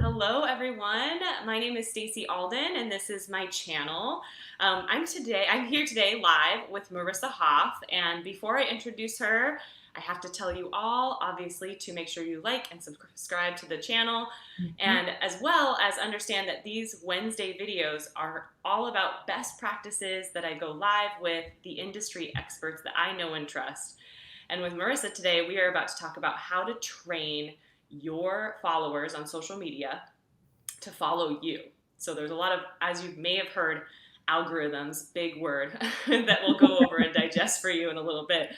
Hello, everyone. My name is Stacey Alden, and this is my channel. I'm here today live with Marissa Hoff, and before I introduce her, I have to tell you all, obviously, to make sure you like and subscribe to the channel, and as well as understand that these Wednesday videos are all about best practices that I go live with the industry experts that I know and trust. And with Marissa today, we are about to talk about how to train your followers on social media to follow you. So there's a lot of, as you may have heard, algorithms, big word, that we'll go over and digest for you in a little bit.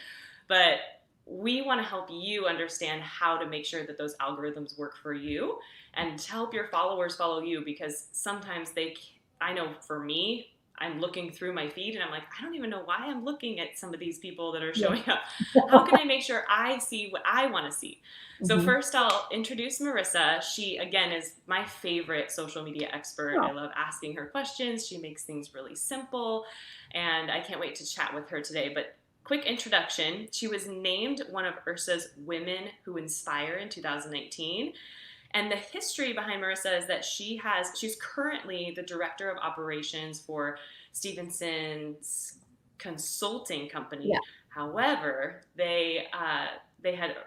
But we want to help you understand how to make sure that those algorithms work for you and to help your followers follow you, because sometimes I know for me, I'm looking through my feed and I'm like, I don't even know why I'm looking at some of these people that are showing up. How can I make sure I see what I want to see? So first I'll introduce Marissa. She, again, is my favorite social media expert. I love asking her questions. She makes things really simple, and I can't wait to chat with her today. But quick introduction, she was named one of IHRSA's Women Who Inspire in 2019. And the history behind Marissa is that she's currently the director of operations for Stevenson's consulting company. Yeah. However,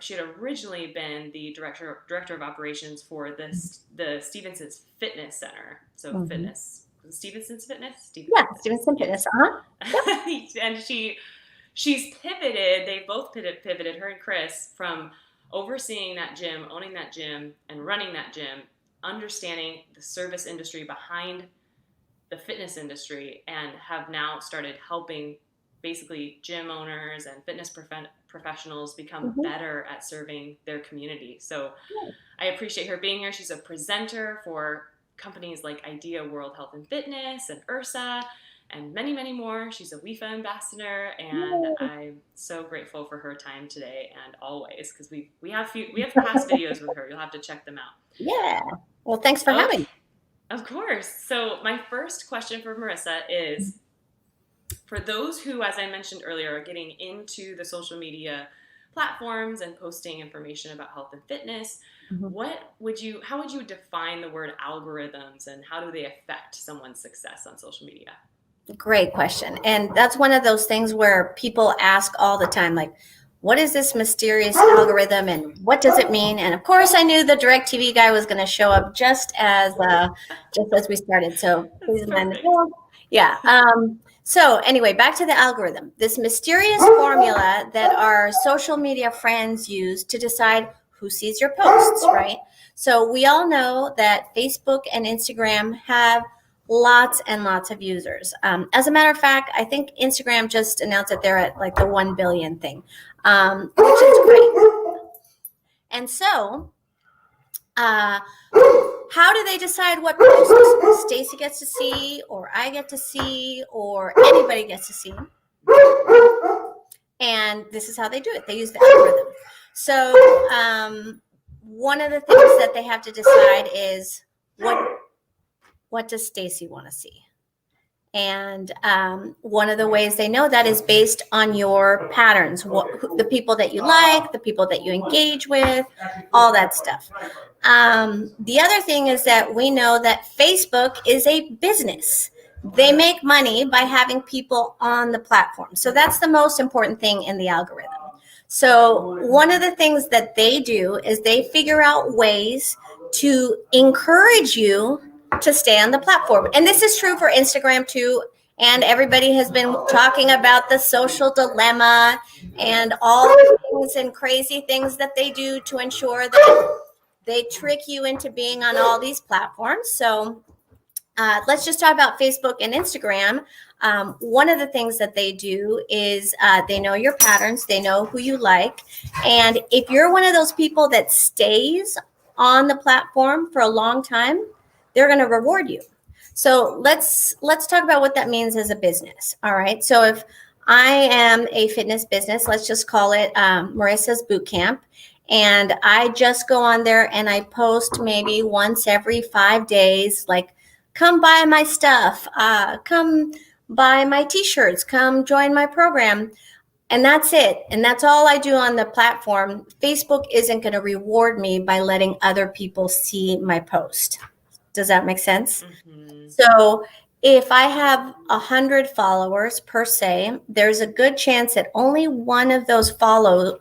she had originally been the director of operations for the Stevenson's Fitness Center. So fitness, Stevenson's Fitness. Stevenson Fitness. And she's pivoted. They both pivoted, her and Chris, from overseeing that gym, owning that gym, and running that gym, understanding the service industry behind the fitness industry, and have now started helping basically gym owners and fitness professionals become better at serving their community. So I appreciate her being here. She's a presenter for companies like IDEA World Health and Fitness and IHRSA, and many, many more. She's a WIFA ambassador, and I'm so grateful for her time today and always, because we have past videos with her. You'll have to check them out. Yeah. Well, thanks for having me. Of course. So my first question for Marissa is, for those who, as I mentioned earlier, are getting into the social media platforms and posting information about health and fitness, how would you define the word algorithms, and how do they affect someone's success on social media? Great question. And that's one of those things where people ask all the time, like, what is this mysterious algorithm and what does it mean? And of course, I knew the DirecTV guy was going to show up just as we started. So please mind the door. Yeah. So anyway, back to the algorithm, this mysterious formula that our social media friends use to decide who sees your posts, right? So we all know that Facebook and Instagram have lots and lots of users. As a matter of fact, I think Instagram just announced that they're at like the 1 billion thing, which is great. And so, how do they decide what posts Stacey gets to see, or I get to see, or anybody gets to see? And this is how they do it. They use the algorithm. So one of the things that they have to decide is what does Stacey want to see? And one of the ways they know that is based on your patterns, the people that you like, the people that you engage with, all that stuff. The other thing is that we know that Facebook is a business. They make money by having people on the platform. So that's the most important thing in the algorithm. So one of the things that they do is they figure out ways to encourage you to stay on the platform. And this is true for Instagram too. And everybody has been talking about the social dilemma and all the things and crazy things that they do to ensure that they trick you into being on all these platforms. So let's just talk about Facebook and Instagram. One of the things that they do is they know your patterns. They know who you like. And if you're one of those people that stays on the platform for a long time, they're going to reward you. So let's talk about what that means as a business. All right. So if I am a fitness business, let's just call it Marissa's Boot Camp, and I just go on there and I post maybe once every 5 days, like, come buy my stuff, come buy my t-shirts, come join my program. And that's it. And that's all I do on the platform. Facebook isn't going to reward me by letting other people see my post. Does that make sense? Mm-hmm. So if I have 100 followers per se, there's a good chance that only one of those followers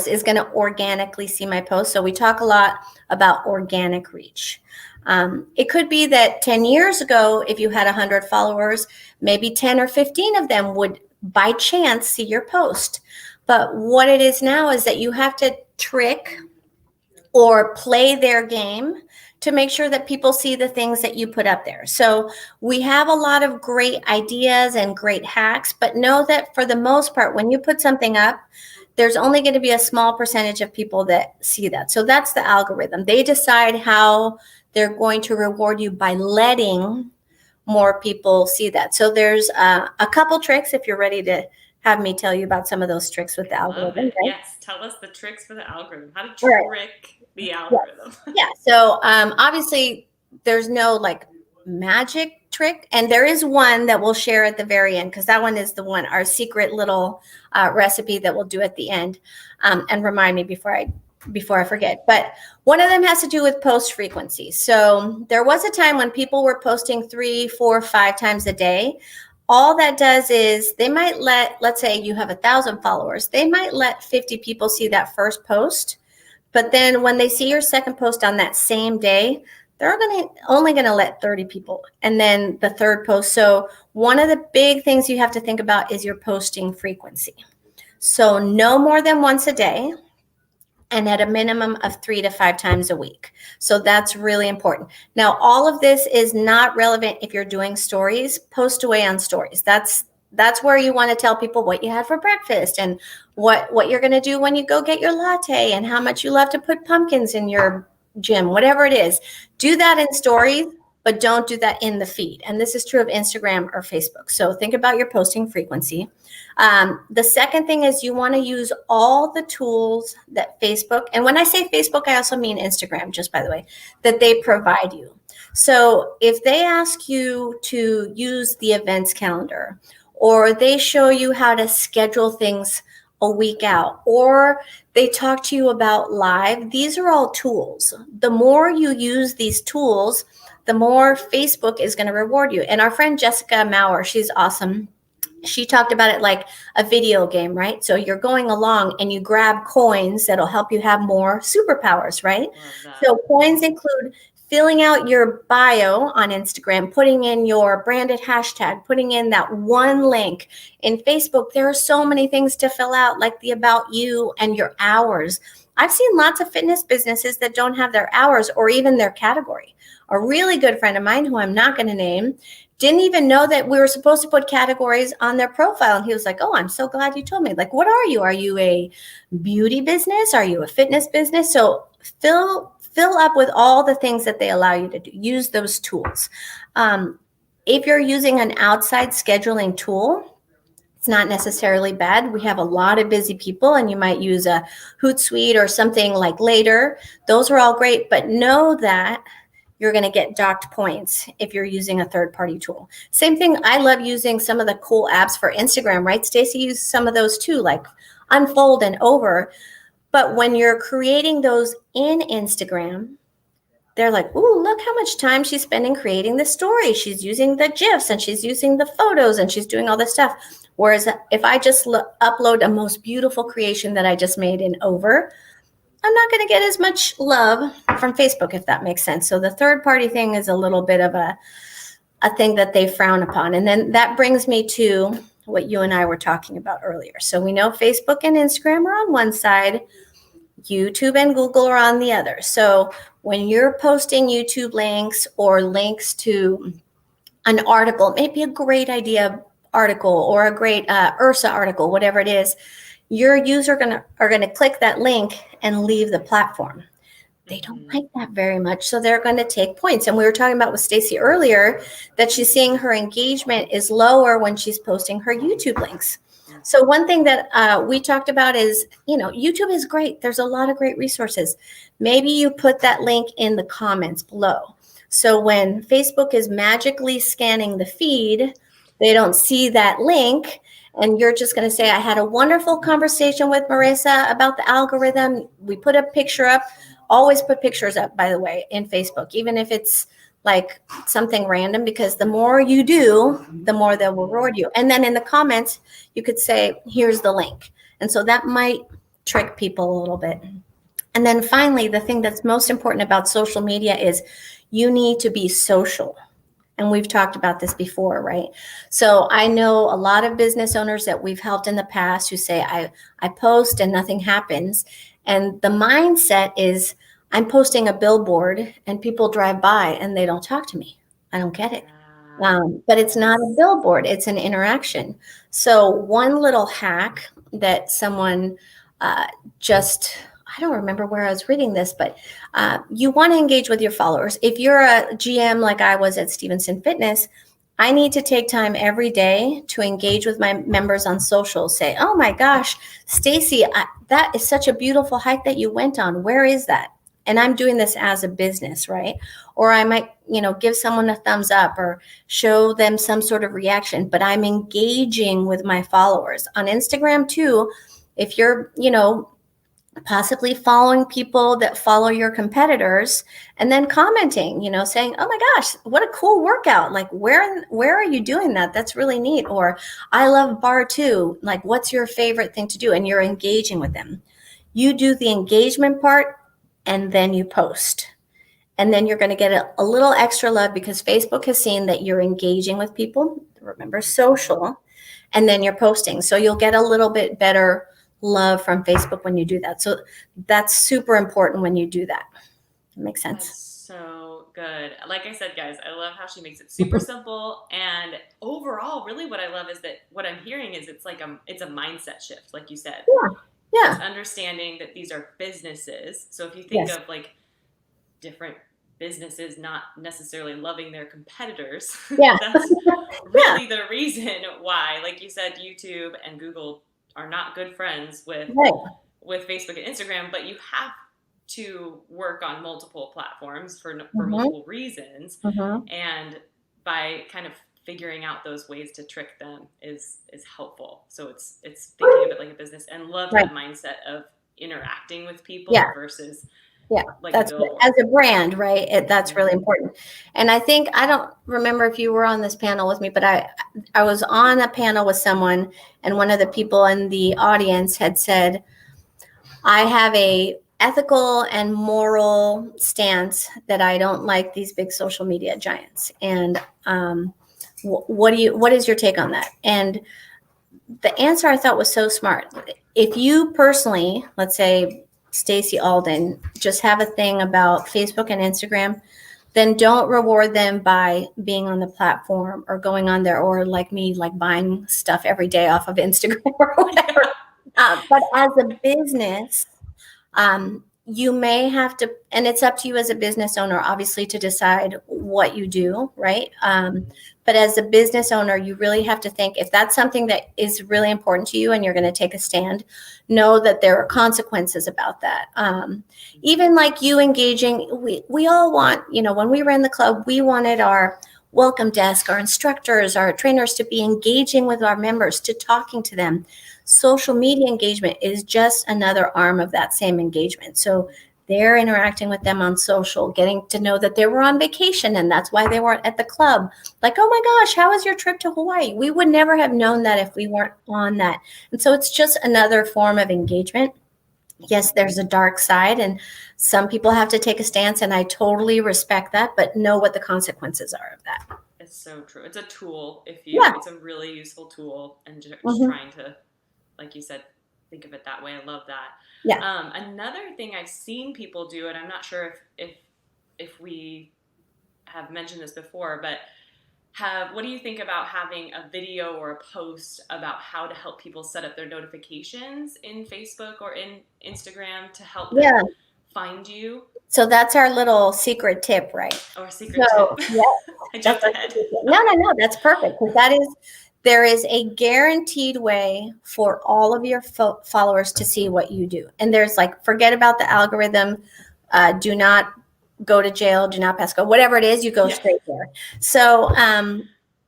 is going to organically see my post. So we talk a lot about organic reach. It could be that 10 years ago, if you had 100 followers, maybe 10 or 15 of them would by chance see your post. But what it is now is that you have to trick or play their game to make sure that people see the things that you put up there. So we have a lot of great ideas and great hacks, but know that for the most part, when you put something up, there's only going to be a small percentage of people that see that. So that's the algorithm. They decide how they're going to reward you by letting more people see that. So there's a couple tricks if you're ready to have me tell you about some of those tricks with the algorithm. Right? Yes, tell us the tricks for the algorithm. How to trick the algorithm. Yeah. So obviously there's no like magic trick, and there is one that we'll share at the very end because that one is the one, our secret little recipe that we'll do at the end, and remind me before I forget. But one of them has to do with post frequency. So there was a time when people were posting 3, 4, 5 times a day. All that does is they might let's say you have 1,000 followers, they might let 50 people see that first post. But then when they see your second post on that same day, they're only going to let 30 people. And then the third post. So one of the big things you have to think about is your posting frequency. So no more than once a day, and at a minimum of 3 to 5 times a week. So that's really important. Now, all of this is not relevant if you're doing stories. Post away on stories. That's where you want to tell people what you had for breakfast and what you're going to do when you go get your latte and how much you love to put pumpkins in your gym, whatever it is. Do that in stories, but don't do that in the feed. And this is true of Instagram or Facebook. So think about your posting frequency. The second thing is you want to use all the tools that Facebook, and when I say Facebook, I also mean Instagram, just by the way, that they provide you. So if they ask you to use the events calendar, or they show you how to schedule things a week out, or they talk to you about live, these are all tools. The more you use these tools, the more Facebook is going to reward you. And our friend Jessica Maurer, she's awesome. She talked about it like a video game, right? So you're going along and you grab coins that'll help you have more superpowers, right? So coins include filling out your bio on Instagram, putting in your branded hashtag, putting in that one link. In Facebook, there are so many things to fill out, like the about you and your hours. I've seen lots of fitness businesses that don't have their hours or even their category. A really good friend of mine, who I'm not going to name, didn't even know that we were supposed to put categories on their profile. And he was like, oh, I'm so glad you told me. Like, what are you? Are you a beauty business? Are you a fitness business? So fill up with all the things that they allow you to do. Use those tools. If you're using an outside scheduling tool, it's not necessarily bad. We have a lot of busy people, and you might use a Hootsuite or something like Later. Those are all great, but know that you're going to get docked points if you're using a third-party tool. Same thing, I love using some of the cool apps for Instagram, right? Stacy used some of those too, like Unfold and Over. But when you're creating those in Instagram, they're like, ooh, look how much time she's spending creating the story. She's using the GIFs and she's using the photos and she's doing all this stuff. Whereas if I just upload a most beautiful creation that I just made in Over, I'm not going to get as much love from Facebook, if that makes sense. So the third party thing is a little bit of a thing that they frown upon. And then that brings me to what you and I were talking about earlier. So we know Facebook and Instagram are on one side, YouTube and Google are on the other. So when you're posting YouTube links or links to an article, maybe a great idea article or a great Ursa article, whatever it is, your user are gonna click that link and leave the platform. They don't like that very much, so they're going to take points. And we were talking about with Stacy earlier that she's seeing her engagement is lower when she's posting her YouTube links. So one thing that we talked about is, YouTube is great. There's a lot of great resources. Maybe you put that link in the comments below. So when Facebook is magically scanning the feed, they don't see that link. And you're just going to say, I had a wonderful conversation with Marissa about the algorithm. We put a picture up. Always put pictures up, by the way, in Facebook, even if it's like something random, because the more you do, the more they'll reward you. And then in the comments, you could say, here's the link. And so that might trick people a little bit. And then finally, the thing that's most important about social media is you need to be social. And we've talked about this before, right? So I know a lot of business owners that we've helped in the past who say, I post and nothing happens. And the mindset is, I'm posting a billboard and people drive by and they don't talk to me. I don't get it. But it's not a billboard, it's an interaction. So one little hack that someone just, I don't remember where I was reading this, but you want to engage with your followers. If you're a GM like I was at Stevenson Fitness, I need to take time every day to engage with my members on social. Say, oh my gosh, Stacy, that is such a beautiful hike that you went on. Where is that? And I'm doing this as a business, right? Or I might, give someone a thumbs up or show them some sort of reaction, but I'm engaging with my followers. On Instagram too, if you're, possibly following people that follow your competitors and then commenting, saying, oh my gosh, what a cool workout. Like, where are you doing that? That's really neat. Or I love bar two. Like, what's your favorite thing to do? And you're engaging with them. You do the engagement part and then you post. And then you're going to get a little extra love because Facebook has seen that you're engaging with people. Remember, social. And then you're posting. So you'll get a little bit better love from Facebook when you do that. So that's super important when you do that. Makes sense. That's so good. Like I said, guys, I love how she makes it super simple. And overall, really what I love is that what I'm hearing is it's a mindset shift, like you said. Yeah. It's understanding that these are businesses. So if you think Yes. of like different businesses not necessarily loving their competitors, Yeah. that's really the reason why, like you said, YouTube and Google are not good friends with Facebook and Instagram, but you have to work on multiple platforms for multiple reasons. And by kind of figuring out those ways to trick them is helpful. So it's thinking of it like a business, and love that mindset of interacting with people versus like that's as a brand, right? That's really important. And I think, I don't remember if you were on this panel with me, but I was on a panel with someone, and one of the people in the audience had said, I have a ethical and moral stance that I don't like these big social media giants. And what is your take on that? And the answer I thought was so smart. If you personally, let's say Stacy Alden, just have a thing about Facebook and Instagram, then don't reward them by being on the platform or going on there, or like me, like buying stuff every day off of Instagram or whatever. But as a business, you may have to, and it's up to you as a business owner, obviously, to decide what you do, right? But as a business owner, you really have to think, if that's something that is really important to you and you're going to take a stand, know that there are consequences about that. Even like you engaging, we all want, when we ran the club, we wanted our welcome desk, our instructors, our trainers to be engaging with our members, to talking to them. Social media engagement is just another arm of that same engagement. So they're interacting with them on social, getting to know that they were on vacation and that's why they weren't at the club. Like, oh my gosh, how was your trip to Hawaii? We would never have known that if we weren't on that. And so it's just another form of engagement. Yes, there's a dark side and some people have to take a stance, and I totally respect that, but know what the consequences are of that. It's so true. It's a tool. It's a really useful tool, and just trying to, like you said, think of it that way. I love that. Yeah. Another thing I've seen people do, and I'm not sure if we have mentioned this before, but what do you think about having a video or a post about how to help people set up their notifications in Facebook or in Instagram to help them find you? So that's our little secret tip, right? Or secret tip. Yeah. I jumped ahead. No, that's perfect, because there is a guaranteed way for all of your followers to see what you do. And there's forget about the algorithm. Do not go to jail. Do not pass go. Whatever it is, you go straight there. So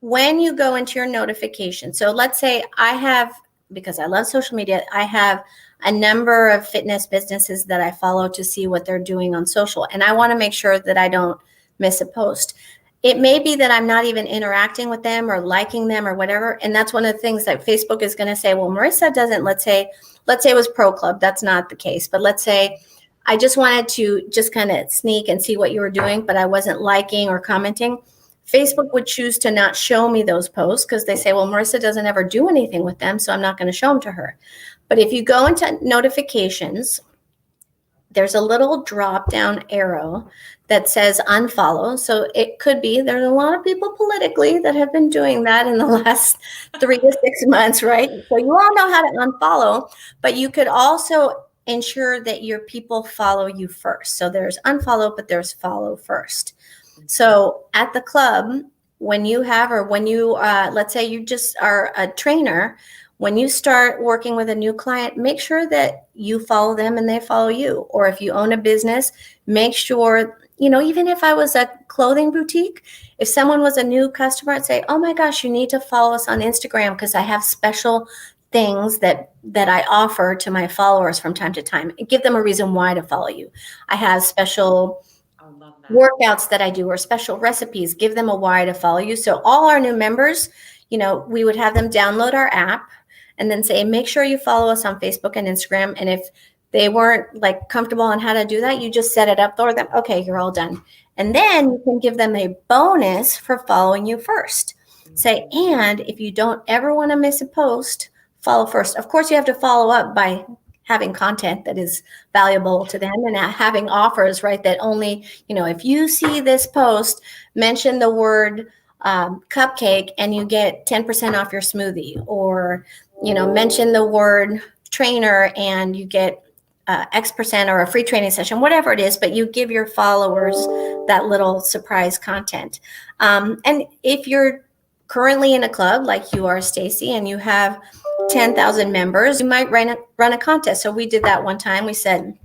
when you go into your notification, so let's say I have, because I love social media, I have a number of fitness businesses that I follow to see what they're doing on social. And I want to make sure that I don't miss a post. It may be that I'm not even interacting with them or liking them or whatever. And that's one of the things that Facebook is going to say, well, Marissa doesn't, let's say it was Pro Club. That's not the case. But let's say I just wanted to just kind of sneak and see what you were doing, but I wasn't liking or commenting. Facebook would choose to not show me those posts because they say, well, Marissa doesn't ever do anything with them, so I'm not going to show them to her. But if you go into notifications, there's a little drop down arrow that says unfollow. So it could be, there's a lot of people politically that have been doing that in the last 3 to 6 months, right? So you all know how to unfollow, but you could also ensure that your people follow you first. So there's unfollow, but there's follow first. So at the club, when you have, or when you, let's say you just are a trainer, when you start working with a new client, make sure that you follow them and they follow you. Or if you own a business, make sure, even if I was a clothing boutique, if someone was a new customer, I'd say, oh my gosh, you need to follow us on Instagram because I have special things that I offer to my followers from time to time. Give them a reason why to follow you. I have special workouts that I do or special recipes. Give them a why to follow you. So all our new members, we would have them download our app and then say, make sure you follow us on Facebook and Instagram. And if they weren't comfortable on how to do that, you just set it up for them. Okay, you're all done. And then you can give them a bonus for following you first. Say, and if you don't ever want to miss a post, follow first. Of course, you have to follow up by having content that is valuable to them and having offers, right? That only, if you see this post, mention the word cupcake and you get 10% off your smoothie, or, mention the word trainer and you get X% or a free training session, whatever it is, but you give your followers that little surprise content. And if you're currently in a club like you are, Stacy, and you have 10,000 members, you might run a contest. So we did that one time. We said,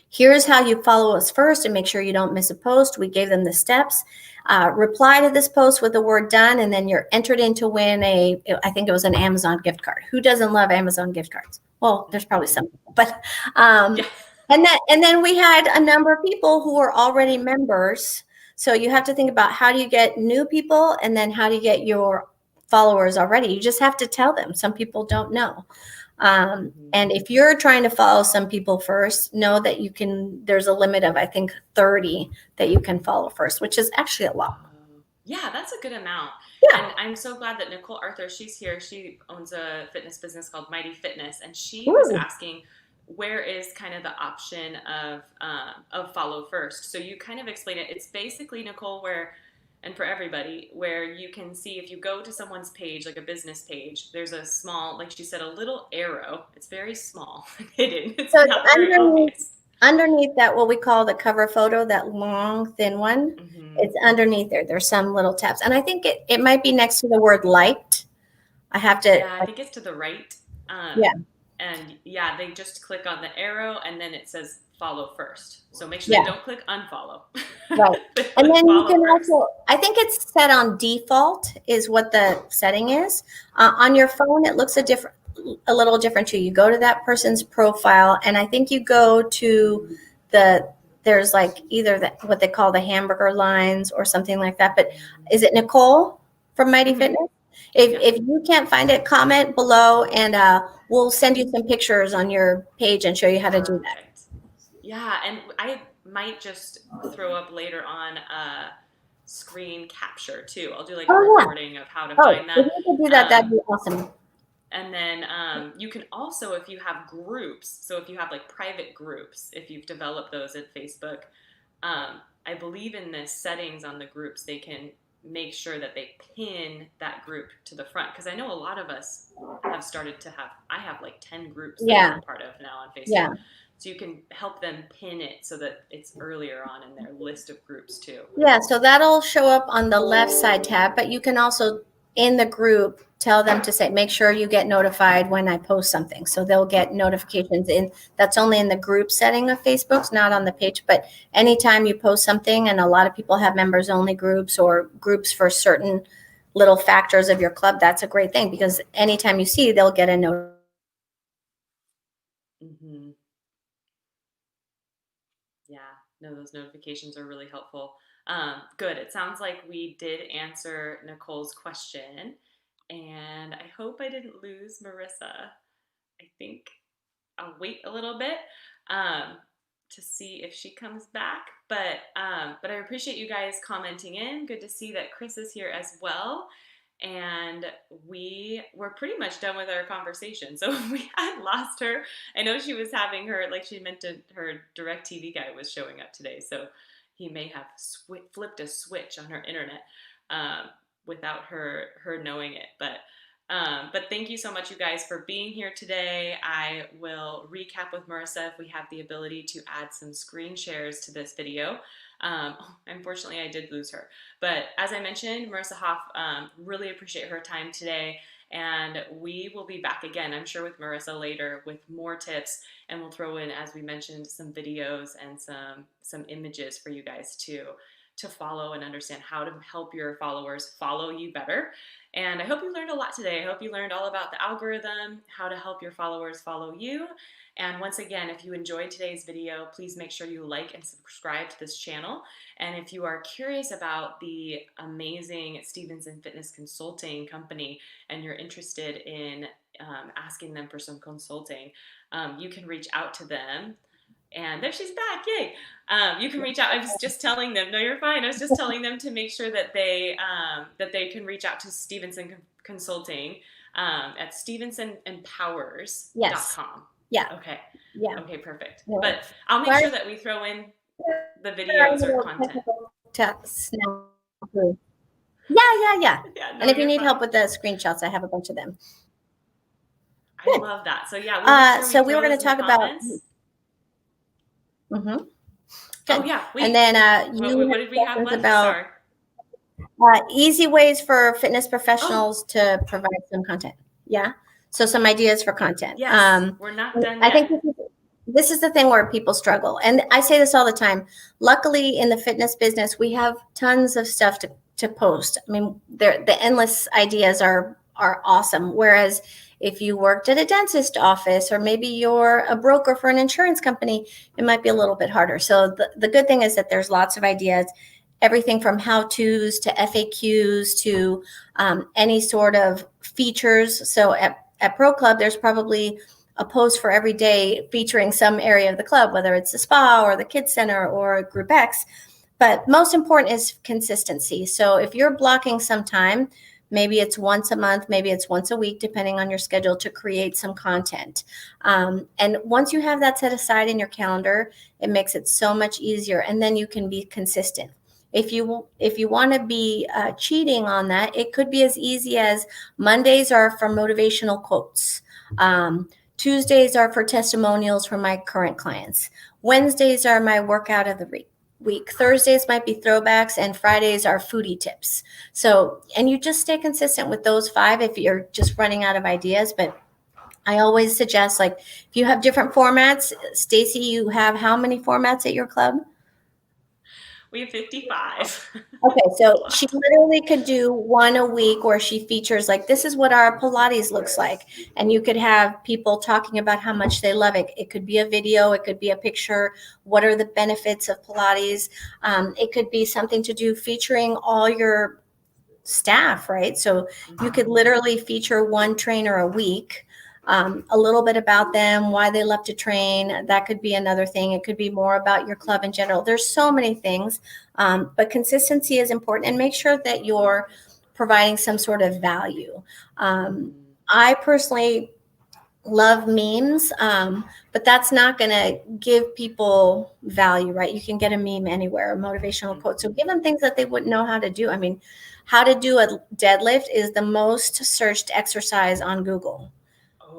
here's how you follow us first and make sure you don't miss a post. We gave them the steps. Reply to this post with the word done, and then you're entered in to win I think it was an Amazon gift card. Who doesn't love Amazon gift cards? Well, there's probably some people, but and then we had a number of people who were already members. So you have to think about, how do you get new people, and then how do you get your followers already? You just have to tell them. Some people don't know. And if you're trying to follow some people first, know that there's a limit of, I think, 30 that you can follow first, which is actually a lot. Yeah, that's a good amount. Yeah. And I'm so glad that Nicole Arthur, she's here. She owns a fitness business called Mighty Fitness. And she was asking, where is kind of the option of follow first? So you kind of explain it. It's basically, Nicole, and for everybody, where you can see, if you go to someone's page, like a business page, there's a small, like she said, a little arrow. It's very small, hidden. It's so not very obvious. Underneath that, what we call the cover photo, that long, thin one, it's underneath there. There's some little tabs. And I think it might be next to the word liked. I have to. Yeah, I think it's to the right. And they just click on the arrow and then it says follow first. So make sure they don't click unfollow. Right. And then you can also, I think it's set on default is what the setting is. On your phone, it looks a little different too. You go to that person's profile, and I think you go to there's either what they call the hamburger lines or something like that. But is it Nicole from Mighty Fitness? If you can't find it, comment below, and we'll send you some pictures on your page and show you how to do that. Yeah, and I might just throw up later on a screen capture too. I'll do a recording of how to find that. If you could do that, that'd be awesome. And then you can also, if you have groups, so if you have private groups, if you've developed those at Facebook, I believe in the settings on the groups, they can make sure that they pin that group to the front. Because I know a lot of us have started to I have 10 groups that I'm part of now on Facebook. Yeah. So you can help them pin it so that it's earlier on in their list of groups too. Yeah, so that'll show up on the left side tab, but you can also, in the group, tell them to say, make sure you get notified when I post something. So they'll get notifications that's only in the group setting of Facebook, not on the page. But anytime you post something, and a lot of people have members only groups or groups for certain little factors of your club, that's a great thing, because anytime you see, they'll get a note. Mm-hmm. Yeah, no, those notifications are really helpful. Good. It sounds like we did answer Nicole's question, and I hope I didn't lose Marissa. I think I'll wait a little bit um, to see if she comes back. But I appreciate you guys commenting in. Good to see that Chris is here as well. And we were pretty much done with our conversation. So we had lost her. I know she was having her, like she meant to, her DirecTV guy was showing up today. So he may have flipped a switch on her internet without her knowing it. But thank you so much, you guys, for being here today. I will recap with Marissa if we have the ability to add some screen shares to this video. Unfortunately, I did lose her. But as I mentioned, Marissa Hoff, really appreciate her time today. And we will be back again, I'm sure, with Marissa later with more tips. And we'll throw in, as we mentioned, some videos and some images for you guys to follow and understand how to help your followers follow you better. And I hope you learned a lot today. I hope you learned all about the algorithm, how to help your followers follow you. And once again, if you enjoyed today's video, please make sure you like and subscribe to this channel. And if you are curious about the amazing Stevenson Fitness Consulting company and you're interested in asking them for some consulting, you can reach out to them. And there she's back, yay! You can reach out. I was just telling them, no, you're fine. I was just telling them to make sure that they can reach out to Stevenson Consulting at stevensonempowers.com. Yes. Yeah. Okay. Yeah. Okay, perfect. Yeah. But I'll make sure that we throw in the videos or content. Yeah. Yeah, no, And if you need fine. help with the screenshots, I have a bunch of them. I love that. So yeah, so we were going to talk about. Mm-hmm. Good. Oh yeah. And then what did we have left? About easy ways for fitness professionals to provide some content. Yeah. So some ideas for content. Yes. We're not done yet. I think this is the thing where people struggle. And I say this all the time. Luckily, in the fitness business, we have tons of stuff to post. I mean, the endless ideas are awesome. Whereas if you worked at a dentist office, or maybe you're a broker for an insurance company, it might be a little bit harder. So the good thing is that there's lots of ideas, everything from how-tos to FAQs to any sort of features. So at Pro Club, there's probably a post for every day featuring some area of the club, whether it's the spa or the kids center or Group X. But most important is consistency. So if you're blocking some time, maybe it's once a month, maybe it's once a week, depending on your schedule, to create some content. And once you have that set aside in your calendar, it makes it so much easier. And then you can be consistent. If you want to be cheating on that, it could be as easy as Mondays are for motivational quotes. Tuesdays are for testimonials from my current clients. Wednesdays are my workout of the week. Thursdays might be throwbacks, and Fridays are foodie tips. So, and you just stay consistent with those 5 if you're just running out of ideas. But I always suggest, like, if you have different formats, Stacy, you have how many formats at your club? We have 55. Okay, so she literally could do one a week where she features, like, this is what our Pilates looks like. And you could have people talking about how much they love it. It could be a video. It could be a picture. What are the benefits of Pilates? It could be something to do featuring all your staff, right? So you could literally feature one trainer a week. A little bit about them, why they love to train. That could be another thing. It could be more about your club in general. There's so many things, but consistency is important, and make sure that you're providing some sort of value. I personally love memes, but that's not going to give people value, right? You can get a meme anywhere, a motivational quote. So give them things that they wouldn't know how to do. I mean, how to do a deadlift is the most searched exercise on Google.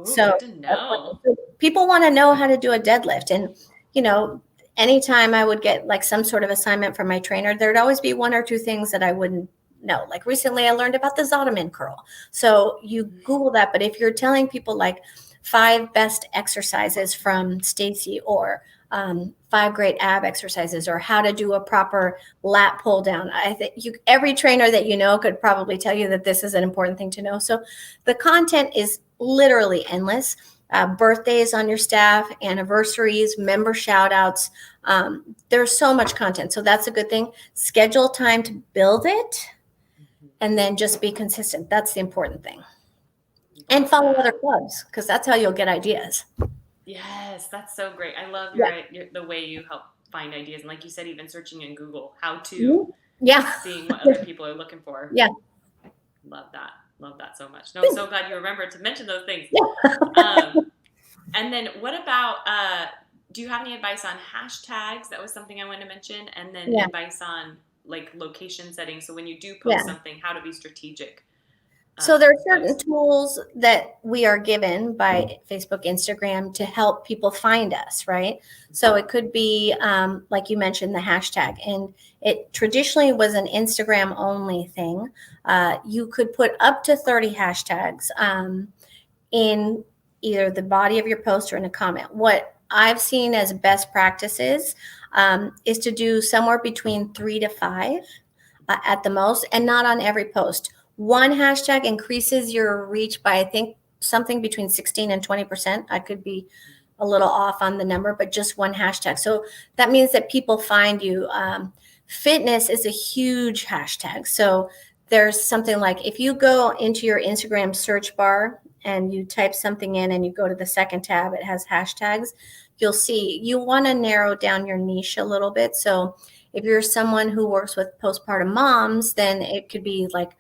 So good to know. People want to know how to do a deadlift. And, you know, anytime I would get like some sort of assignment from my trainer, there'd always be 1 or 2 things that I wouldn't know. Like recently I learned about the Zottman curl. So you Google that. But if you're telling people like 5 best exercises from Stacy, or 5 great ab exercises, or how to do a proper lat pull down. I think every trainer that you know could probably tell you that this is an important thing to know. So the content is literally endless. Birthdays on your staff, anniversaries, member shout outs. There's so much content. So that's a good thing. Schedule time to build it, and then just be consistent. That's the important thing. And follow other clubs, because that's how you'll get ideas. Yes, that's so great. I love the way you help find ideas. And like you said, even searching in Google, how to, seeing what other people are looking for. Yeah. Love that. Love that so much. No, I'm so glad you remembered to mention those things. Yeah. And then what about, do you have any advice on hashtags? That was something I wanted to mention. And then advice on like location settings. So when you do post something, how to be strategic. So there are certain tools that we are given by Facebook, Instagram to help people find us, right? So it could be, like you mentioned, the hashtag, and it traditionally was an Instagram only thing. You could put up to 30 hashtags in either the body of your post or in a comment. What I've seen as best practices is to do somewhere between 3 to 5 at the most, and not on every post. One hashtag increases your reach by, I think, something between 16 and 20%. I could be a little off on the number, but just one hashtag. So that means that people find you. Fitness is a huge hashtag. So there's something like, if you go into your Instagram search bar and you type something in and you go to the second tab, it has hashtags. You'll see you want to narrow down your niche a little bit. So if you're someone who works with postpartum moms, then it could be like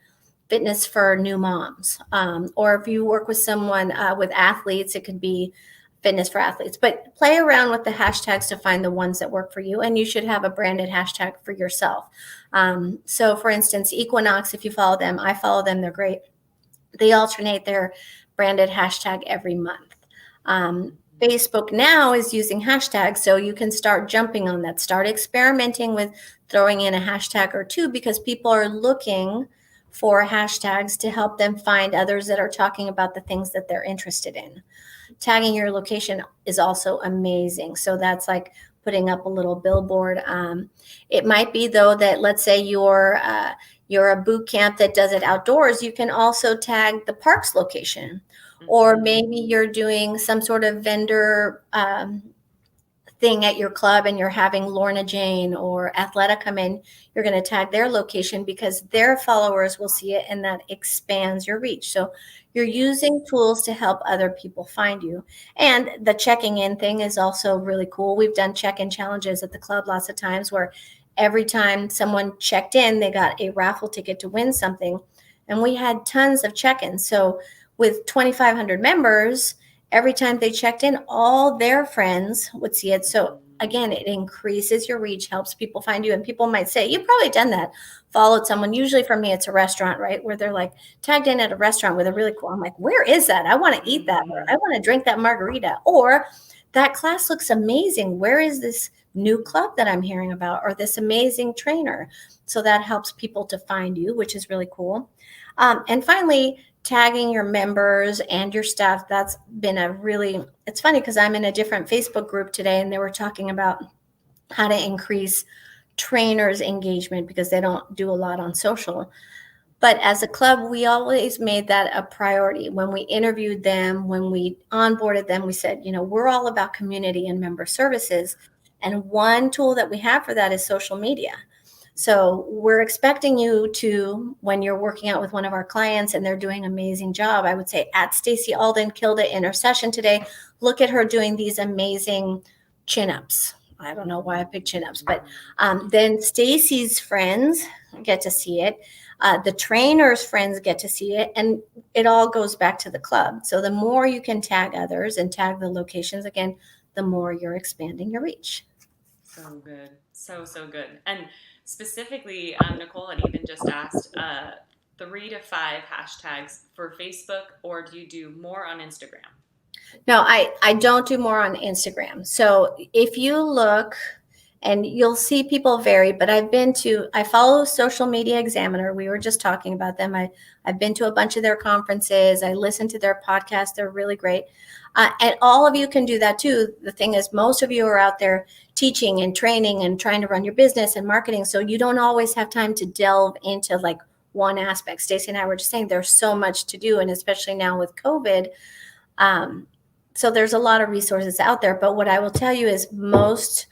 fitness for new moms. Or if you work with someone with athletes, it could be fitness for athletes. But play around with the hashtags to find the ones that work for you. And you should have a branded hashtag for yourself. So for instance, Equinox, if you follow them, I follow them, they're great. They alternate their branded hashtag every month. Facebook now is using hashtags, so you can start jumping on that. Start experimenting with throwing in a hashtag or two, because people are looking for hashtags to help them find others that are talking about the things that they're interested in. Tagging your location is also amazing. So that's like putting up a little billboard. It might be, though, that let's say you're a boot camp that does it outdoors. You can also tag the park's location. Or maybe you're doing some sort of vendor thing at your club and you're having Lorna Jane or Athleta come in. You're going to tag their location because their followers will see it, and that expands your reach. So you're using tools to help other people find you. And the checking in thing is also really cool. We've done check-in challenges at the club lots of times, where every time someone checked in, they got a raffle ticket to win something. And we had tons of check-ins. So with 2,500 members, every time they checked in, all their friends would see it. So again, it increases your reach, helps people find you. And people might say, you've probably done that, followed someone. Usually for me, it's a restaurant, right? Where they're like tagged in at a restaurant with a really cool, I'm like, where is that? I want to eat that. Or I want to drink that margarita. Or that class looks amazing. Where is this new club that I'm hearing about? Or this amazing trainer? So that helps people to find you, which is really cool. And finally, tagging your members and your staff. That's been it's funny because I'm in a different Facebook group today, and they were talking about how to increase trainers' engagement because they don't do a lot on social. But as a club, we always made that a priority. When we interviewed them, when we onboarded them, we said, we're all about community and member services. And one tool that we have for that is social media. So we're expecting you to, when you're working out with one of our clients and they're doing an amazing job, I would say at Stacey Alden killed it in her session today. Look at her doing these amazing chin-ups. I don't know why I picked chin-ups, but then Stacey's friends get to see it. The trainer's friends get to see it, and it all goes back to the club. So the more you can tag others and tag the locations, again, the more you're expanding your reach. So good. So good. And specifically, Nicole had even just asked 3 to 5 hashtags for Facebook, or do you do more on Instagram? No, I don't do more on Instagram. So if you look And you'll see people vary, but I follow Social Media Examiner. We were just talking about them. I've been to a bunch of their conferences. I listen to their podcasts. They're really great. And all of you can do that too. The thing is, most of you are out there teaching and training and trying to run your business and marketing. So you don't always have time to delve into like one aspect. Stacy and I were just saying there's so much to do. And especially now with COVID, so there's a lot of resources out there. But what I will tell you is most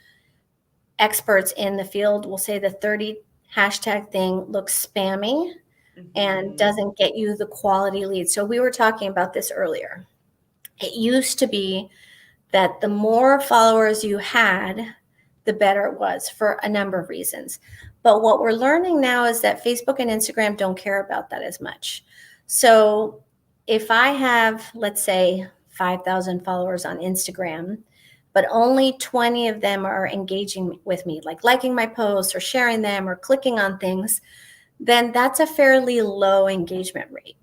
experts in the field will say the 30 hashtag thing looks spammy and doesn't get you the quality leads. So we were talking about this earlier. It used to be that the more followers you had, the better it was for a number of reasons. But what we're learning now is that Facebook and Instagram don't care about that as much. So if I have, let's say, 5,000 followers on Instagram, but only 20 of them are engaging with me, like liking my posts or sharing them or clicking on things, then that's a fairly low engagement rate.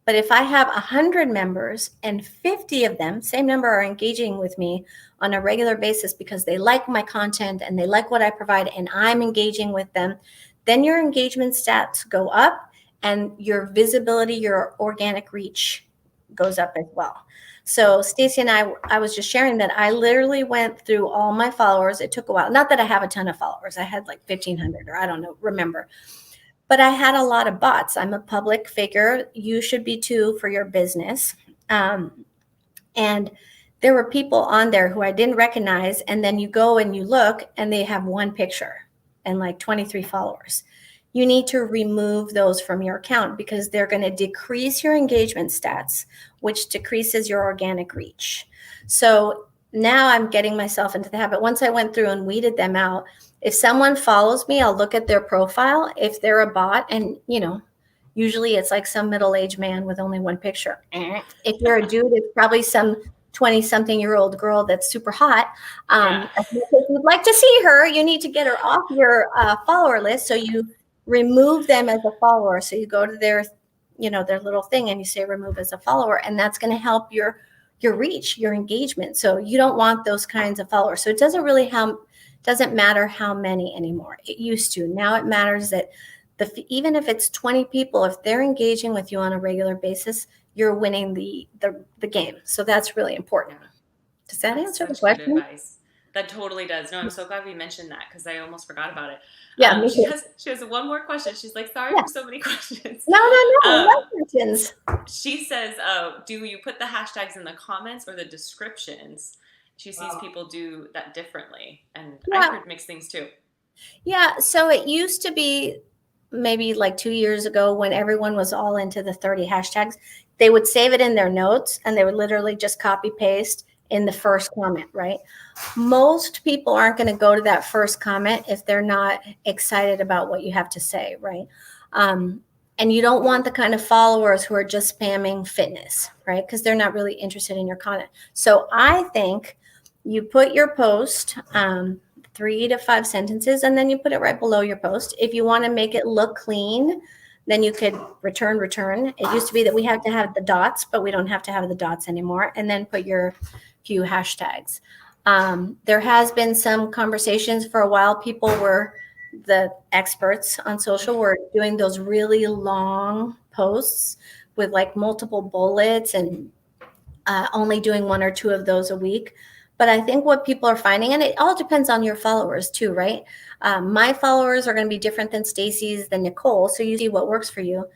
But if I have 100 members and 50 of them, same number, are engaging with me on a regular basis because they like my content and they like what I provide and I'm engaging with them, then your engagement stats go up and your visibility, your organic reach goes up as well. So Stacy and I was just sharing that I literally went through all my followers. It took a while. Not that I have a ton of followers. I had like 1,500 or I don't know, remember. But I had a lot of bots. I'm a public figure. You should be too for your business. And there were people on there who I didn't recognize. And then you go and you look and they have one picture and like 23 followers. You need to remove those from your account because they're going to decrease your engagement stats, which decreases your organic reach. So now I'm getting myself into the habit. Once I went through and weeded them out, if someone follows me, I'll look at their profile. If they're a bot, and usually it's like some middle-aged man with only one picture. If you're a dude, it's probably some 20-something-year-old girl that's super hot. If you'd like to see her, you need to get her off your follower list. So you remove them as a follower. So you go to their little thing and you say remove as a follower, and that's going to help your reach, your engagement. So you don't want those kinds of followers. So it doesn't matter how many anymore. It used to. Now it matters that even if it's 20 people, if they're engaging with you on a regular basis, you're winning the game. So that's really important. Does that answer the question? Good advice. That totally does. No, I'm so glad we mentioned that because I almost forgot about it. Yeah, she has one more question. She's like, sorry for so many questions. No questions. She says, do you put the hashtags in the comments or the descriptions? She sees people do that differently. And I've heard mixed things too. Yeah, so it used to be maybe like 2 years ago when everyone was all into the 30 hashtags. They would save it in their notes and they would literally just copy paste in the first comment, right? Most people aren't going to go to that first comment if they're not excited about what you have to say, right? And you don't want the kind of followers who are just spamming fitness, right? Because they're not really interested in your content. So I think you put your post 3 to 5 sentences, and then you put it right below your post. If you want to make it look clean, then you could return. It used to be that we had to have the dots, but we don't have to have the dots anymore. And then put your few hashtags. There has been some conversations for a while. People were, the experts on social, were doing those really long posts with like multiple bullets and only doing 1 or 2 of those a week. But I think what people are finding, and it all depends on your followers too, right? My followers are going to be different than Stacy's, than Nicole. So you see what works for you.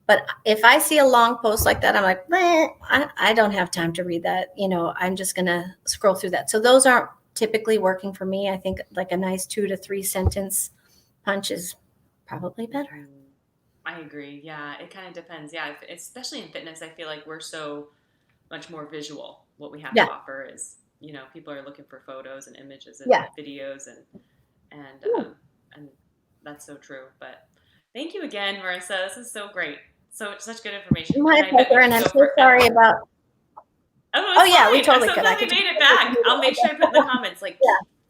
But if I see a long post like that, I'm like, I don't have time to read that. I'm just going to scroll through that. So those aren't typically working for me. I think like a nice 2 to 3 sentence punch is probably better. I agree. Yeah, it kind of depends. Yeah, especially in fitness, I feel like we're so much more visual. What we have to offer is, people are looking for photos and images and videos and that's so true. But thank you again, Marissa. This is so great. Such good information. My pleasure, and I'm so sorry about. We totally could. We made it back. I'll make sure I put in the comments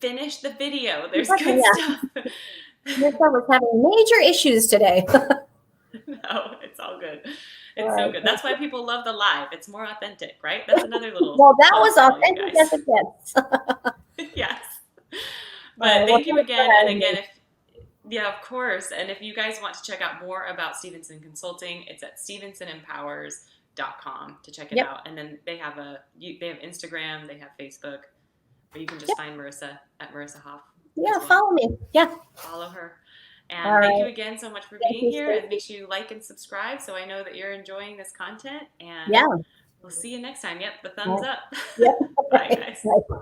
finish the video. There's good stuff. Marissa was having major issues today. No, it's all good. It's so good. That's why people love the live. It's more authentic, right? That's another little. Well, that was authentic as it gets. Yes. But Well, thank you thanks for again. And having again, me. yeah, of course. And if you guys want to check out more about Stevenson Consulting, it's at stevensonempowers.com to check it Yep. out. And then they have Instagram, they have Facebook, or you can just Yep. find Marissa at Marissa Hoff. Yeah, well. follow me. Yeah. Follow her. All And thank you right. again so much for Thank being you, here. And Stacy. make sure you like and subscribe so I know that you're enjoying this content. And Yeah. we'll see you next time. Yep, the All thumbs right. up. Yep. Bye, guys. Bye.